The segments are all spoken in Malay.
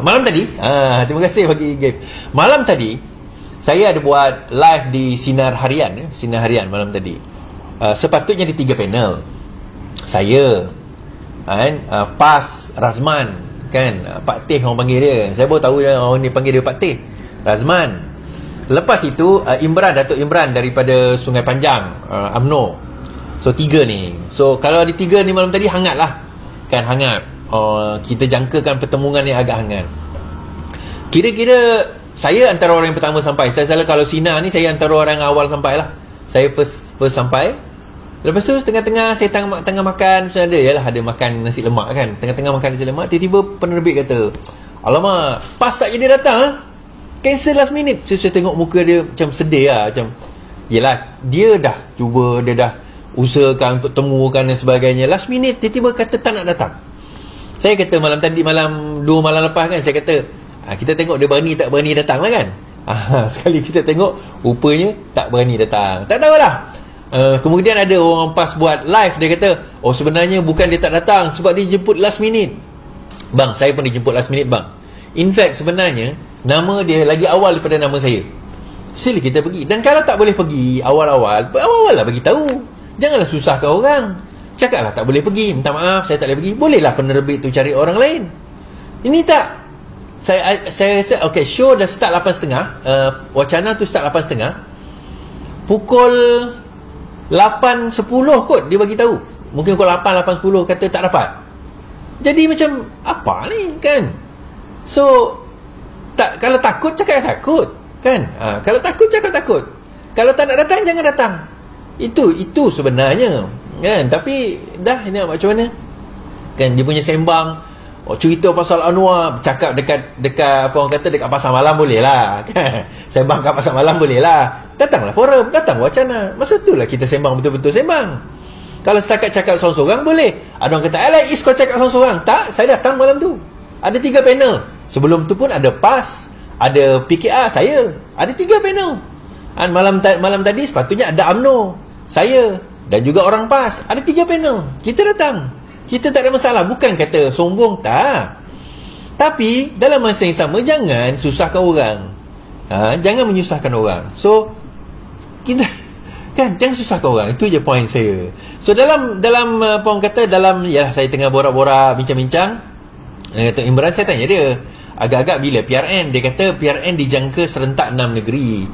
Malam tadi, terima kasih bagi Gabe. Malam tadi saya ada buat live di Sinar Harian, Sinar Harian malam tadi. Sepatutnya di 3 panel. Saya, PAS, Razman, kan, Pak Teh orang panggil dia. Saya baru tahu orang ni panggil dia Pak Teh, Razman. Lepas itu Imran, Datuk Imran daripada Sungai Panjang, UMNO. So 3 ni. So kalau ada 3 ni malam tadi, hangat lah, kan, hangat. Kita jangkakan pertemuan yang agak hangat. Kira-kira saya antara orang yang pertama sampai. Saya salah kalau Sinar ni, saya antara orang yang awal sampai lah. Saya first sampai. Lepas tu tengah-tengah saya tengah makan, macam ada makan nasi lemak kan. Tengah-tengah makan nasi lemak, tiba-tiba penerbit kata, alamak, PAS tak jadi datang, cancel last minute. So, saya tengok muka dia macam sedih lah. Macam, yelah, dia dah usahakan untuk temukan dan sebagainya. Last minute tiba-tiba kata tak nak datang. Saya kata malam 2 malam lepas kan, saya kata, kita tengok dia berani tak berani datang lah kan. Sekali kita tengok, rupanya tak berani datang. Tak tahulah. Kemudian ada orang PAS buat live, dia kata, sebenarnya bukan dia tak datang, sebab dia jemput last minute. Bang, saya pun dijemput last minute bang. In fact sebenarnya nama dia lagi awal daripada nama saya. Sila kita pergi. Dan kalau tak boleh pergi awal-awal lah bagi tahu. Janganlah susahkan orang. Cakaplah tak boleh pergi, minta maaf saya tak boleh pergi. Bolehlah penerbit tu cari orang lain. Ini tak. Saya okay, show dah start 8.30. Wacana tu start 8.30. Pukul 8.10 kot dia bagi tahu. Mungkin pukul 8.10 kata tak dapat. Jadi macam apa ni kan? So kalau takut cakap takut kan? Kalau takut cakap takut. Kalau tak nak datang jangan datang. Itu sebenarnya kan. Tapi dah ini macam mana? Kan dia punya sembang, cerita pasal Anwar, cakap dekat apa orang kata, dekat pasar malam boleh lah kan? Sembang kat pasar malam boleh lah. Datanglah forum, datang wacana. Masa tu lah kita sembang, betul-betul sembang. Kalau setakat cakap seorang-seorang boleh. Ada orang kata, Is kau cakap seorang-seorang. Tak, saya datang malam tu. Ada 3 panel. Sebelum tu pun ada PAS, ada PKR, saya. Ada 3 panel. Malam tadi sepatutnya ada UMNO, saya, dan juga orang PAS. Ada 3 panel. Kita datang. Kita tak ada masalah. Bukan kata sombong, tak. Tapi dalam masa yang sama, jangan susahkan orang. Jangan menyusahkan orang. So kita kan, jangan susahkan orang. Itu je point saya. So dalam apa orang kata, yalah, saya tengah borak-borak, bincang-bincang dengan Datuk Imran. Saya tanya dia, agak-agak bila PRN? Dia kata PRN dijangka serentak 6 negeri.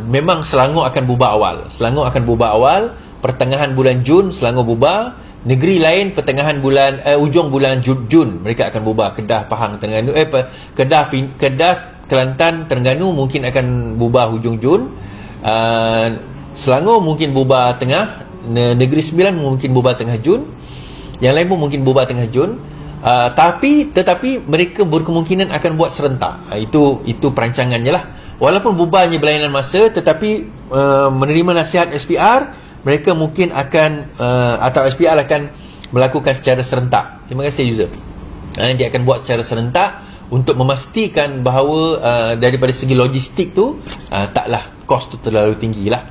Memang Selangor akan bubar awal. Pertengahan bulan Jun Selangor bubar. Negeri lain pertengahan bulan ujung bulan Jun mereka akan bubar. Kedah, Pahang, Terengganu, Kedah, Kelantan, Terengganu mungkin akan bubar hujung Jun. Selangor mungkin bubar tengah. Negeri Sembilan mungkin bubar tengah Jun. Yang lain pun mungkin bubar tengah Jun. Tetapi mereka berkemungkinan akan buat serentak. Itu perancangannya lah. Walaupun bubarnya berlainan masa, tetapi menerima nasihat SPR, mereka mungkin akan atau SPR akan melakukan secara serentak. Terima kasih user. Dia akan buat secara serentak untuk memastikan bahawa daripada segi logistik tu taklah kos tu terlalu tinggi lah.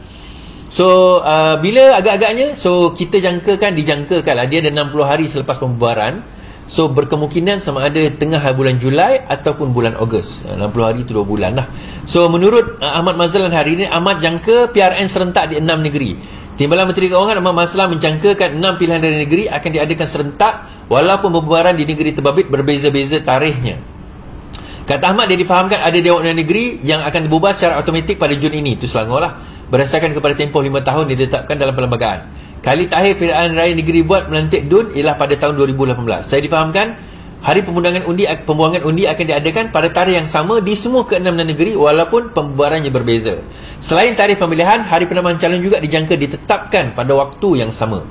So bila agak-agaknya, so kita dijangkakan lah, dia ada 60 hari selepas pembubaran. So berkemungkinan sama ada tengah bulan Julai ataupun bulan Ogos. 60 hari itu 2 bulan lah. So menurut Ahmad Mazlan hari ini, Ahmad jangka PRN serentak di 6 negeri. Timbalan Menteri Keuangan Ahmad Mazlan menjangkakan 6 pilihan dari negeri akan diadakan serentak, walaupun pembubaran di negeri terbabit berbeza-beza tarikhnya. Kata Ahmad, dia difahamkan ada Dewan Undangan Negeri yang akan dibubar secara automatik pada Jun ini. Itu Selangor lah. Berdasarkan kepada tempoh 5 tahun ditetapkan dalam perlembagaan. Kali terakhir pilihan raya negeri buat melantik DUN ialah pada tahun 2018. Saya difahamkan hari pembuangan undi akan diadakan pada tarikh yang sama di semua ke-6 negeri walaupun pembubarannya berbeza. Selain tarikh pemilihan, hari penambahan calon juga dijangka ditetapkan pada waktu yang sama.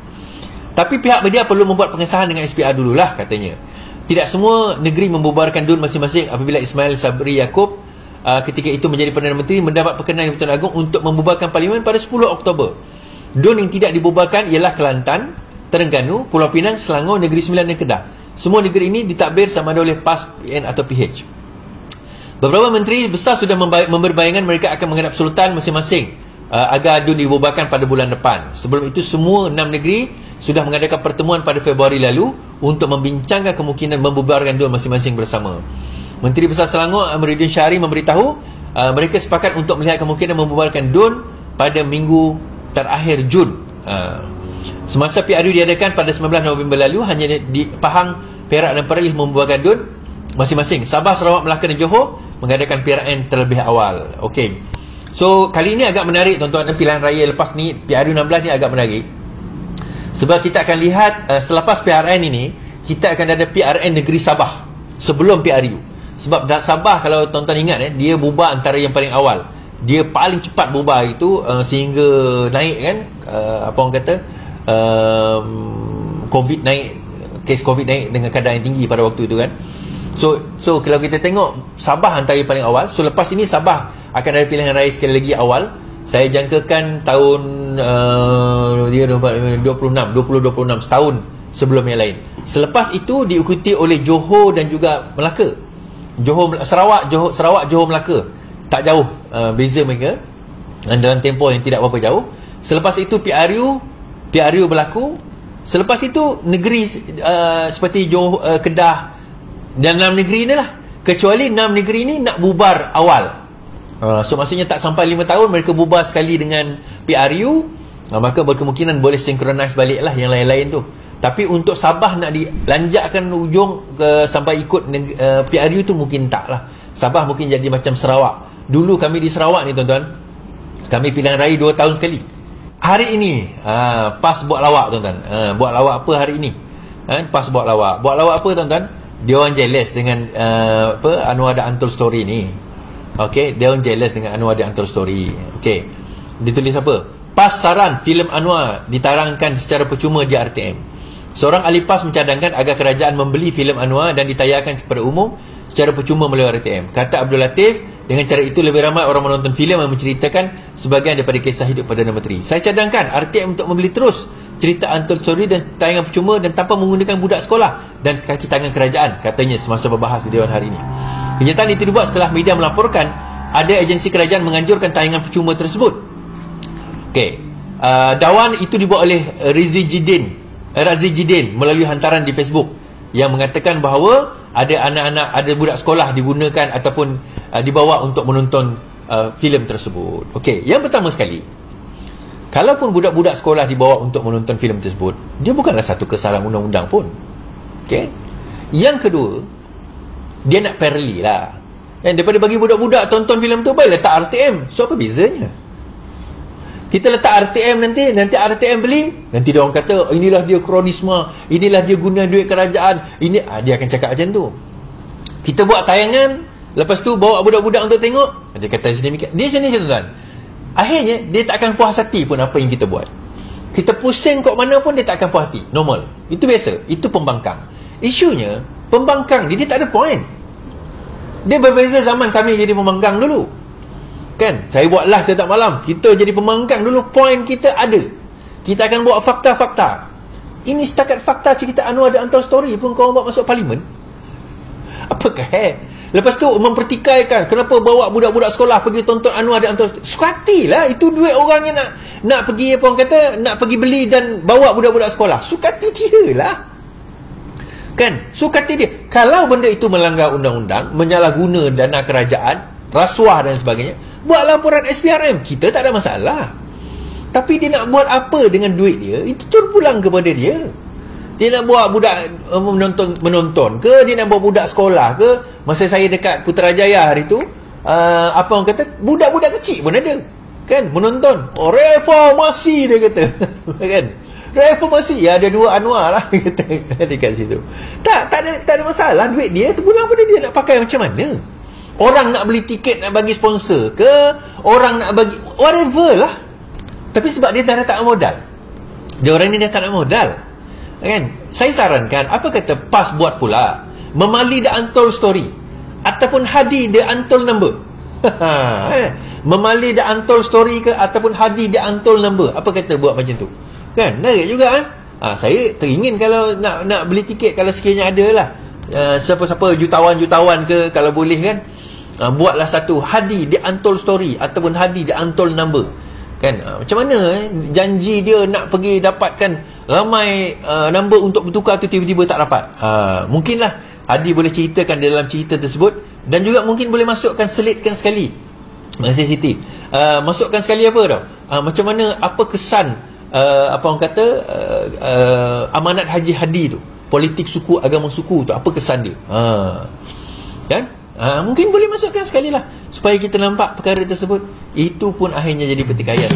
Tapi pihak media perlu membuat pengesahan dengan SPR dululah, katanya. Tidak semua negeri membubarkan DUN masing-masing apabila Ismail Sabri Yaakob ketika itu menjadi Perdana Menteri mendapat perkenan di Pertuan Agong untuk membubarkan Parlimen pada 10 Oktober. DUN yang tidak dibubarkan ialah Kelantan, Terengganu, Pulau Pinang, Selangor, Negeri Sembilan dan Kedah. Semua negeri ini ditadbir sama ada oleh PAS, PN atau PH. Beberapa menteri besar sudah memberi bayangan mereka akan menghadap Sultan masing-masing agar DUN dibubarkan pada bulan depan. Sebelum itu semua 6 negeri sudah mengadakan pertemuan pada Februari lalu untuk membincangkan kemungkinan membubarkan DUN masing-masing bersama. Menteri Besar Selangor Amiruddin Syahri memberitahu mereka sepakat untuk melihat kemungkinan membubarkan DUN pada minggu terakhir Jun. Semasa PRU diadakan pada 19 November lalu, hanya di Pahang, Perak dan Perlis membubarkan DUN masing-masing. Sabah, Sarawak, Melaka dan Johor mengadakan PRN terlebih awal. Okey. So kali ini agak menarik tuan-tuan, pilihan raya lepas ni PRU 16 ni agak menarik. Sebab kita akan lihat selepas PRN ini, kita akan ada PRN Negeri Sabah sebelum PRU. Sebab Sabah, kalau tuan-tuan ingat dia bubar antara yang paling awal. Dia paling cepat bubar itu sehingga naik kan, apa orang kata, COVID naik, kes COVID naik dengan kadar yang tinggi pada waktu itu kan. So kalau kita tengok Sabah antara yang paling awal. So lepas ini Sabah akan ada pilihan raya sekali lagi awal. Saya jangkakan tahun 2026, setahun sebelum yang lain. Selepas itu diikuti oleh Johor dan juga Melaka. Sarawak, Johor, Melaka. Tak jauh beza mereka, dalam tempoh yang tidak berapa jauh. Selepas itu PRU berlaku. Selepas itu negeri seperti Johor, Kedah dan 6 negeri ni lah. Kecuali 6 negeri ni nak bubar awal. So maksudnya tak sampai 5 tahun mereka bubar sekali dengan PRU. Maka berkemungkinan boleh synchronize balik lah yang lain-lain tu. Tapi untuk Sabah nak dilanjakkan ujung sampai ikut PRU tu mungkin tak lah. Sabah mungkin jadi macam Sarawak. Dulu kami di Sarawak ni tuan-tuan, kami pilihan raya 2 tahun sekali. Hari ini PAS buat lawak tuan-tuan. Buat lawak apa hari ini? PAS buat lawak. Buat lawak apa tuan-tuan? Dia orang jealous dengan Anwar The Untold Story ni. Okey, dia orang jealous dengan Anwar The Untold Story. Okey. Ditulis apa? PAS saran filem Anwar ditayangkan secara percuma di RTM. Seorang ahli PAS mencadangkan agar kerajaan membeli filem Anwar dan ditayangkan kepada umum secara percuma melalui RTM. Kata Abdul Latif, dengan cara itu lebih ramai orang menonton filem yang menceritakan sebahagian daripada kisah hidup Perdana Menteri. Saya cadangkan RTM untuk membeli terus cerita Untold Story dan tayangan percuma dan tanpa menggunakan budak sekolah dan kaki tangan kerajaan, katanya semasa berbahas di Dewan hari ini. Kenyataan itu dibuat setelah media melaporkan ada agensi kerajaan menganjurkan tayangan percuma tersebut. Okey. Dakwaan itu dibuat oleh Razi Jidin melalui hantaran di Facebook yang mengatakan bahawa ada anak-anak, ada budak sekolah digunakan ataupun dibawa untuk menonton filem tersebut. Okey, yang pertama sekali, kalaupun budak-budak sekolah dibawa untuk menonton filem tersebut, dia bukanlah satu kesalahan undang-undang pun. Okey. Yang kedua, dia nak parallel lah. Dan daripada bagi budak-budak tonton filem tu, baik letak RTM. So apa bezanya? Kita letak RTM nanti RTM beli, nanti dia orang kata inilah dia kronisma, inilah dia guna duit kerajaan, ini dia akan cakap macam tu. Kita buat tayangan, lepas tu bawa budak-budak untuk tengok, dia kata sedemikian. Dia macam ni tuan-tuan. Akhirnya dia tak akan puas hati pun apa yang kita buat. Kita pusing kat mana pun dia tak akan puas hati. Normal. Itu biasa. Itu pembangkang. Isunya pembangkang dia tak ada point. Dia berbeza zaman kami jadi pembangkang dulu. Kan? Saya buat live setiap malam. Kita jadi pembangkang dulu, point kita ada. Kita akan buat fakta-fakta. Ini setakat fakta cerita Anwar The Untold Story pun kau buat masuk parlimen. Apakah Lepas tu mempertikaikan kenapa bawa budak-budak sekolah pergi tonton Anwar The Untold Story. Sukatilah, itu duit orang yang nak pergi apa orang kata, nak pergi beli dan bawa budak-budak sekolah. Sukati dia lah. Kan? Sukati dia. Kalau benda itu melanggar undang-undang, menyalahguna dana kerajaan, rasuah dan sebagainya, buat laporan SPRM, kita tak ada masalah. Tapi dia nak buat apa dengan duit dia, itu terpulang kepada dia. Dia nak buat budak menonton ke, dia nak buat budak sekolah ke. Masa saya dekat Putrajaya hari tu, apa orang kata, budak-budak kecil pun ada kan menonton. Oh, reformasi dia kata. Kan? Reformasi, ya ada dua Anwar lah kata dekat situ. Tak ada masalah, duit dia terpulang pada dia nak pakai macam mana. Orang nak beli tiket, nak bagi sponsor ke, orang nak bagi whatever lah. Tapi sebab dia dah tak ada modal, dia orang ni dah tak ada modal kan. Saya sarankan, apa kata PAS buat pula Memali The Untold Story ataupun Hadi The Untold Number. Memali The Untold Story ke ataupun Hadi The Untold Number, apa kata buat macam tu kan? Menarik juga saya teringin kalau nak beli tiket, kalau sekiranya ada lah siapa-siapa jutawan-jutawan ke, kalau boleh kan, buatlah satu Hadi The Untold Story ataupun Hadi The Untold Number kan. Macam mana janji dia nak pergi dapatkan ramai number untuk bertukar tu, tiba-tiba tak dapat. Mungkinlah Hadi boleh ceritakan dalam cerita tersebut Dan juga mungkin boleh masukkan, selitkan sekali. Masih Siti, masukkan sekali apa tau, macam mana, apa kesan apa orang kata amanat Haji Hadi tu, politik suku, agama suku tu, apa kesan dia, kan? Mungkin boleh masukkan sekali lah, supaya kita nampak perkara tersebut. Itu pun akhirnya jadi pertikaian.